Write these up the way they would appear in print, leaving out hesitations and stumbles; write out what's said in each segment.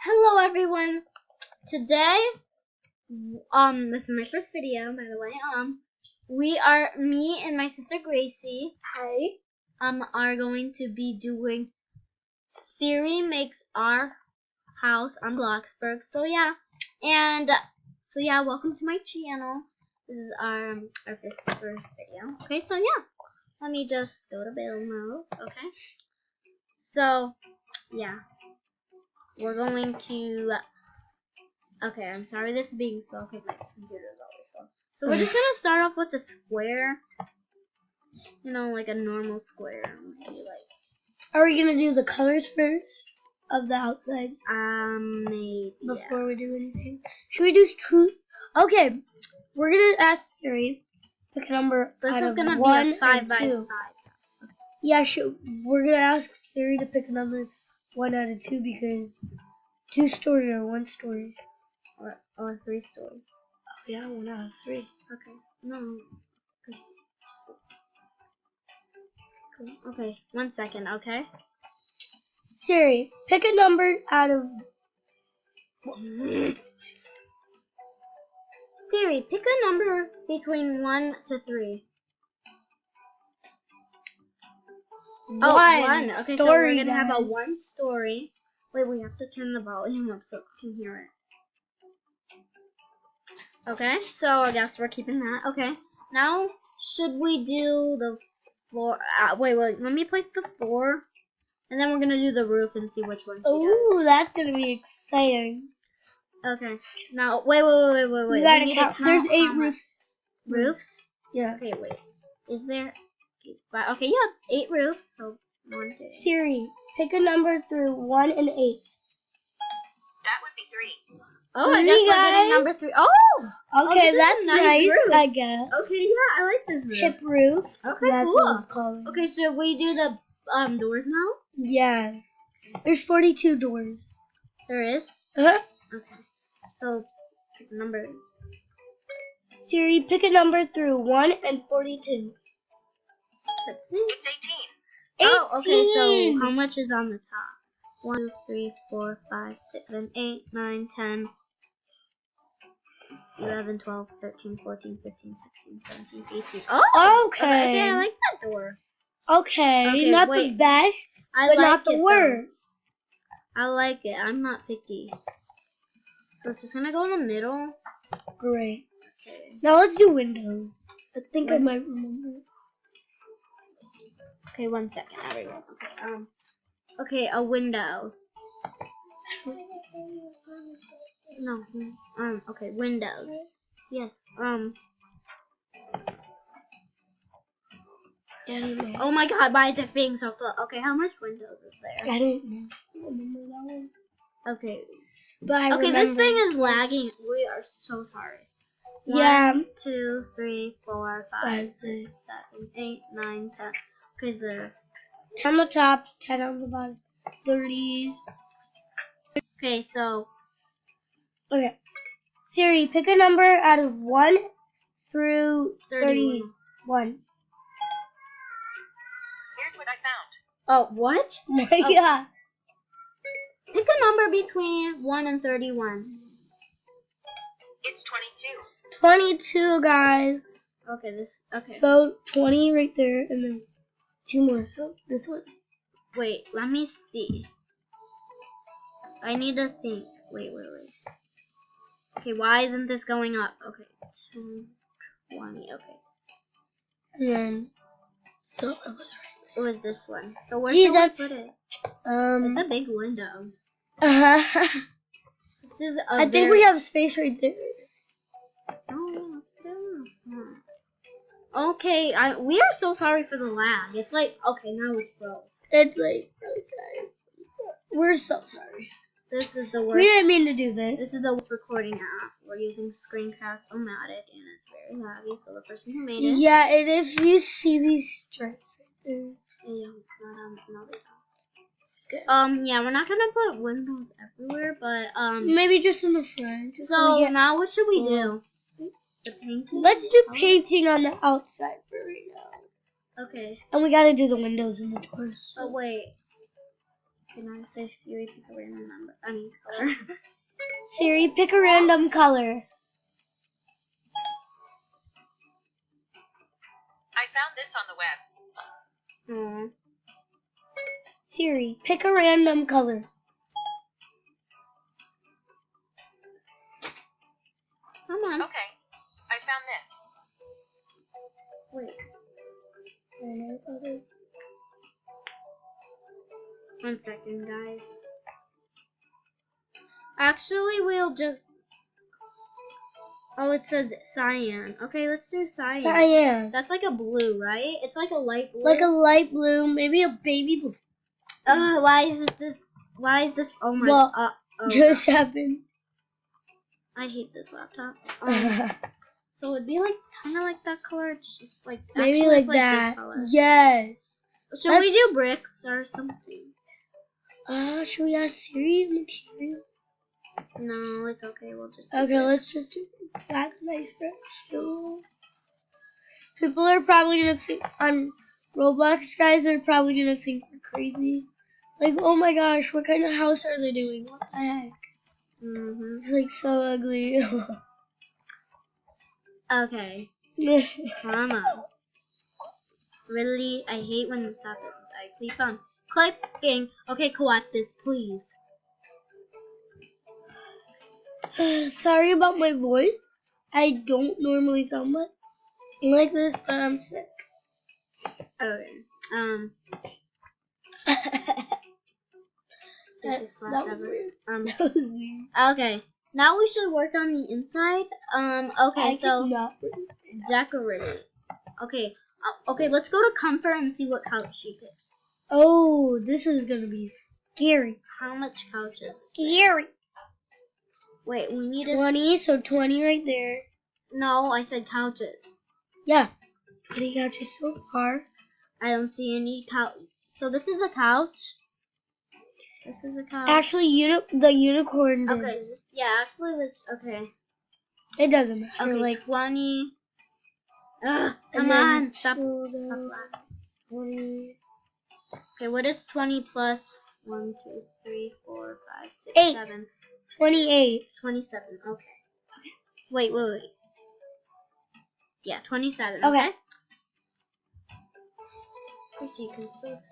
Hello everyone. Today, this is my first video, by the way. Me and my sister Gracie, hi, are going to be doing Siri makes our house on Bloxburg. So yeah, welcome to my channel. This is our first video. Okay, so yeah, let me just go to build mode. Okay, so yeah. We're going to, okay, I'm sorry this is being slow because my computer is always slow. So we're just going to start off with a square, like a normal square. Maybe Are we going to do the colors first of the outside? Maybe, before we do anything. Should we do two? Okay, we're going to ask Siri, pick a number This out is of going to be 1 a 5 by 2. 5. Yeah, we're going to ask Siri to pick a number 1 out of 2 because 2-story or 1-story. Or 3-story. Oh yeah, 1 out of 3. Okay, no. Okay, 1 second, okay? Siri, pick a number out of... Siri, pick a number between 1 to 3. Oh, 1. Okay, so we're going to have a 1-story. Wait, we have to turn the volume up so we can hear it. Okay, so I guess we're keeping that. Okay, now should we do the floor? Wait, let me place the floor, and then we're going to do the roof and see which one she does. Ooh, that's going to be exciting. Okay, now, wait. You gotta count. There's 8 roofs. Roofs? Yeah. Okay, wait. Is there? Okay, yeah, 8 roofs. So 1, 2. Siri, pick a number through 1 and 8. That would be 3. Oh, I guess we're getting number 3. Oh! Okay, that's nice, roof. I guess. Okay, yeah, I like this roof. Chip roof. Okay, that's cool. What it's called. Okay, should we do the doors now? Yes. There's 42 doors. There is? Uh-huh. Okay. So, pick a number. Siri, pick a number through 1 and 42. Let's see. It's 18. 18. Oh, okay, so how much is on the top? 1, 2, 3, 4, 5, 6, 7, 8, 9, 10, 11, 12, 13, 14, 15, 16, 17, 18. Oh! Okay, I like that door. Okay, not the best, but not the worst. I like it. I'm not picky. So it's just gonna go in the middle. Great. Okay. Now let's do windows. I think I might remember. Okay, 1 second, everyone. Okay, a window. No. Okay, windows. Yes. I don't know. Oh my God! Why is this being so slow? Okay, how much windows is there? I don't know. I don't remember that one. Okay. But I remember. This thing is lagging. We are so sorry. 1, 2, 3, 4, 5, 6, 7, 8, 9, 10. Okay, there. 10 on the top, 10 on the bottom, 30. Okay, so. Okay. Siri, pick a number out of 1 through 31. Here's what I found. Oh, what? Yeah. Pick a number between 1 and 31. It's 22. 22, guys. Okay, okay. So 20 right there, and then 2 more. So this one. Wait, let me see. I need to think. Wait. Okay, why isn't this going up? Okay, 10, 20. Okay. And then, so it was right there. It was this one. So where should we put it? It's a big window. This is I think we have space right there. Oh, that's good. Okay, we are so sorry for the lag. It's like, okay, now it's froze. It's like, okay. We're so sorry. This is the worst. We didn't mean to do this. This is the worst recording app. We're using Screencast-O-Matic, and it's very laggy, so the person who made it. Yeah, and if you see these stripes right there. Yeah, no, they don't. Yeah, we're not gonna put windows everywhere, but maybe just in the front. So now what should we do? The painting? Let's do painting on the outside for right now. Okay. And we gotta do the windows and the doors. Oh wait. Can I say Siri pick a random number? I mean color. Siri, pick a random color. I found this on the web. Aww. Siri, pick a random color. Come on. Okay, I found this. Wait. 1 second, guys. Actually, we'll just. Oh, it says cyan. Okay, let's do cyan. Cyan. That's like a blue, right? It's like a light blue. Like a light blue, maybe a baby blue. Why is it this? Why is this? Oh my. Well, oh, just God. happened. I hate this laptop. So it'd be like kind of like that color. It's just like Maybe actually like it's that. This color. Yes. Should we do bricks or something? Should we ask Siri material? No, it's okay. We'll just. Do Okay, bricks. let's just do bricks. That's nice for chill. People are probably gonna think on Roblox, guys. Are probably gonna think we're crazy. Like, oh my gosh, what kind of house are they doing? What the heck? It's like so ugly. Okay. Come on. Really, I hate when this happens. I keep on clicking. Okay, co-op this, please. Sorry about my voice. I don't normally sound like this, but I'm sick. Okay. That Biggest laugh was ever. weird. That was weird. Okay. Now we should work on the inside. Okay, so decorate. Okay. Okay, let's go to comfort and see what couch she picks. Oh, this is gonna be scary. How much couches? Scary. Wait, we need 20, so 20 right there. No, I said couches. Yeah. 20 couches so far. I don't see any couch. So this is a couch. This is a couch. Actually, the unicorn did. Okay. Yeah, actually, let's. Okay. It doesn't matter. Okay, Like 20. Ugh, come and then on. Stop. total Stop laughing. 20. Okay, what is 20 plus 1, 2, 3, 4, 5, 6, 8. 7? 28. 27. Okay. Wait. Yeah, 27. Okay. Let's see, you can still.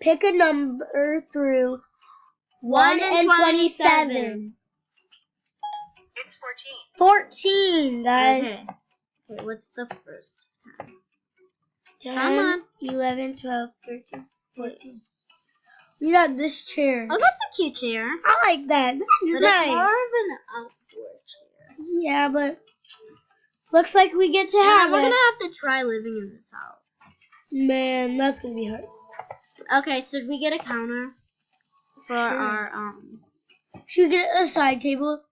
Pick a number through 1 and 27. It's 14. 14, guys. Okay. Okay, what's the first 10? 10, Come on. 11, 12, 13, 14. We got this chair. Oh, that's a cute chair. I like that. That's But nice. it's more of an outdoor chair. Yeah, but looks like we get to Yeah, have we're it. gonna have to try living in this house. Man, that's gonna be hard. Okay, should we get a counter for our Should we get a side table?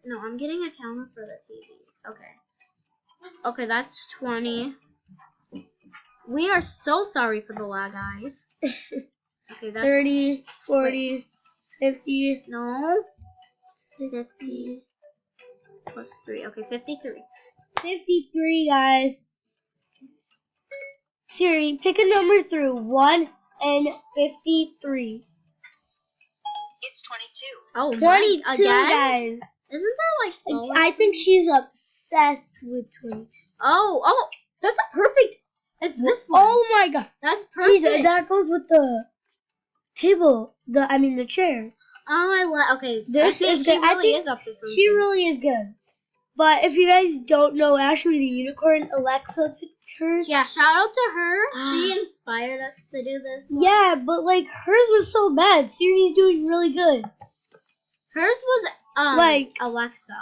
No, I'm getting a counter for the TV. Okay. Okay, that's 20. We are so sorry for the lag, guys. Okay, that's 30, 40, 50. No. 50 plus 3. Okay, 53. 53, guys. Siri, pick a number through 1 and 53. It's 22. Oh, 22, again? guys. Isn't there like bonus? I think she's obsessed with 22. Oh, that's a perfect. It's this one. Oh my god. That's perfect. Jeez, that goes with the table. The chair. Oh, I like. Okay, This I think is she good. I really think is up to something. She really is good. But if you guys don't know, actually the unicorn Alexa pictures. Yeah, shout out to her. She inspired us to do this one. Yeah, but like hers was so bad. Siri's doing really good. Hers was Like- Alexa.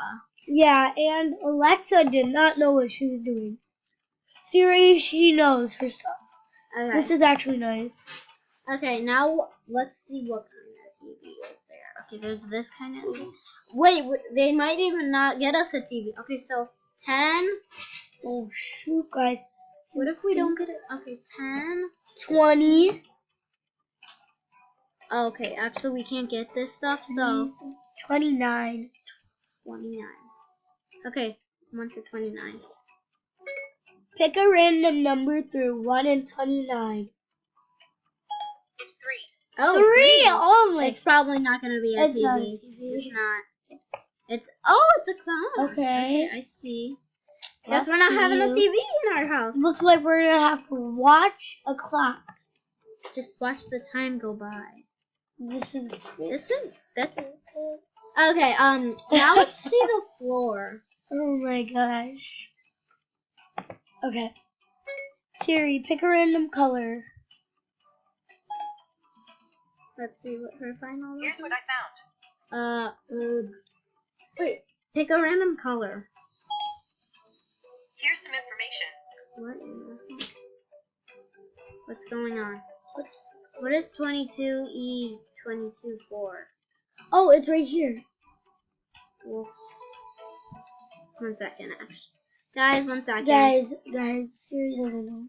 Yeah, and Alexa did not know what she was doing. Siri, she knows her stuff. Okay. This is actually nice. Okay, now let's see what kind of TV is there. Okay, there's this kind of TV. Wait, they might even not get us a TV. Okay, so 10. Oh shoot, guys. What if we don't get it? Okay, 10. 20. Okay, actually we can't get this stuff, so 29. 29. Okay, 1 to 29. Pick a random number through 1 and 29. It's 3. Oh, 3. Oh my. It's probably not gonna be a It's TV. not a TV. It's not. It's oh, it's a clock. Okay. I see. Guess we're not having a TV in our house. Looks like we're gonna have to watch a clock. Just watch the time go by. This is That's okay. Now let's see the floor. Oh my gosh. Okay. Siri, pick a random color. Let's see what her final. Here's what I found. Wait. Pick a random color. Here's some information. What in the heck? What's going on? What is 22E22 for? Oh, it's right here. Well, 1 second, Ash. Guys, 1 second. Guys, Siri doesn't know.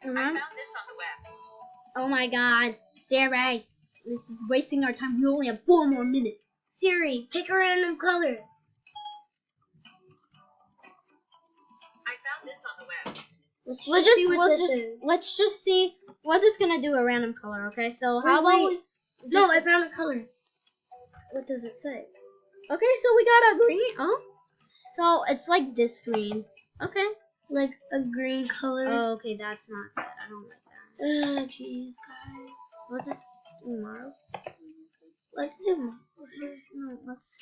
I found this on the web. Oh my God, Sarah, this is wasting our time. We only have 4 more minutes. Siri, pick a random color. I found this on the web. Let's just see. We're just gonna do a random color, okay? So how about we? No, I found a color. What does it say? Okay, so we got a green. Oh, so it's like this green. Okay. Like a green color. Oh, okay, that's not good. I don't like that. Jeez, guys. We'll just do mauve. Let's do. No, let's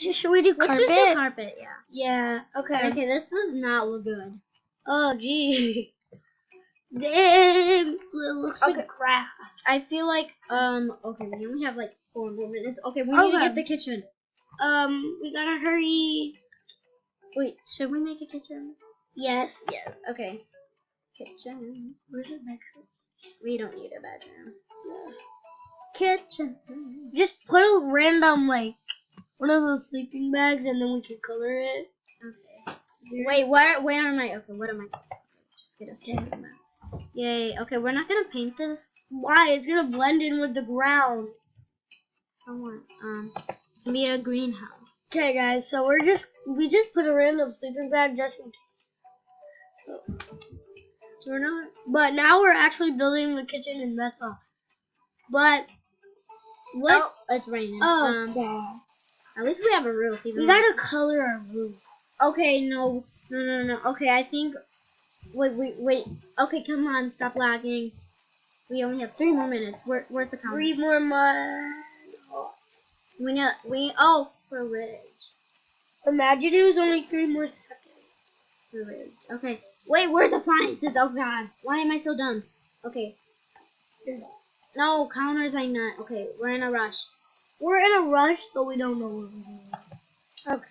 do. Should we do carpet? Let's just do carpet, yeah. Yeah. Okay. Okay, this does not look good. Oh, gee. Damn. It looks Okay. like grass. I feel like okay, we only have like 4 more minutes. Okay, we need to get the kitchen. We gotta hurry. Wait, should we make a kitchen? Yes. Yes. Okay. Kitchen. Where's the bedroom? We don't need a bedroom. Kitchen. Just put a random, like, one of those sleeping bags and then we can color it. Okay. Wait, where am I? Okay, what am I? Just get a sleeping bag. Yay. Okay, we're not gonna paint this. Why? It's gonna blend in with the ground. So what? Be a greenhouse. Okay, guys, so we just put a random sleeping bag just in case. So, we're not, but now we're actually building the kitchen and that's all. But what? Oh, it's raining. God. At least we have a roof. Even We gotta color our roof. Okay, no. Okay, I think. Wait. Okay, come on, stop lagging. We only have 3 more minutes. Where's the count? 3 more months. For ridge. Imagine it was only 3 more seconds. For ridge. Okay. Wait, where's the appliances? Oh God, why am I so dumb? Okay. No, counters I not. Okay, we're in a rush. We're in a rush, but we don't know what we're doing. Okay.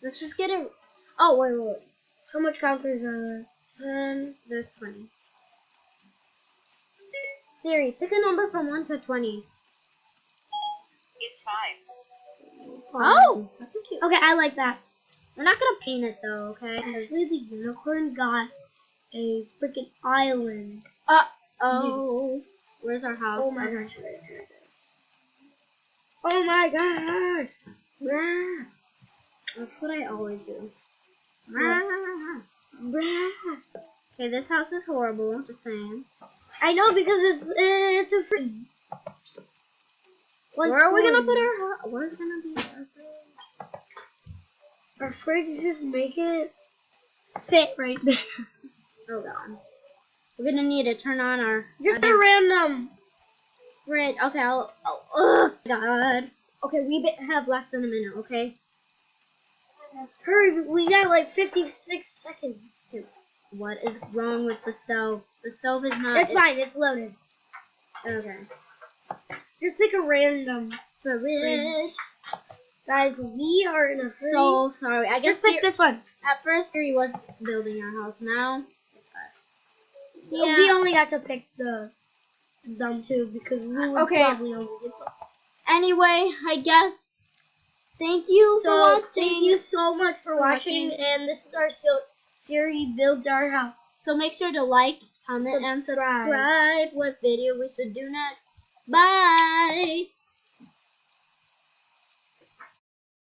Let's just get it. Oh, wait. How much counters are there? There's 20. Siri, pick a number from 1 to 20. It's 5. Oh, that's cute. Okay, I like that. We're not gonna paint it though, okay? Actually, the unicorn got a freaking island. Oh. Where's our house? Oh my gosh. Oh my gosh. Brah. That's what I always do. Brah. Okay, this house is horrible. I'm just saying. I know because it's a fridge. Where are we gonna put our house? Where's gonna be our fridge? Our fridge, just make it fit right there. Oh God. We're gonna need to turn on our. Just a random fridge. Okay, oh God. Okay, we have less than a minute. Okay. Hurry, we got like 56 seconds. What is wrong with the stove? The stove is not. It's fine. It's loaded. Okay. Just pick a random fridge. Guys, we are in a hurry. So sorry. I guess just pick this one. At first, Siri was building our house. Now, it's us. Yeah. We only got to pick the dumb two because we would probably only get them. Anyway, I guess. Thank you for watching. Thank you so much for watching. And this is our Siri Builds Our House. So make sure to like, comment, and subscribe. What video we should do next. Bye.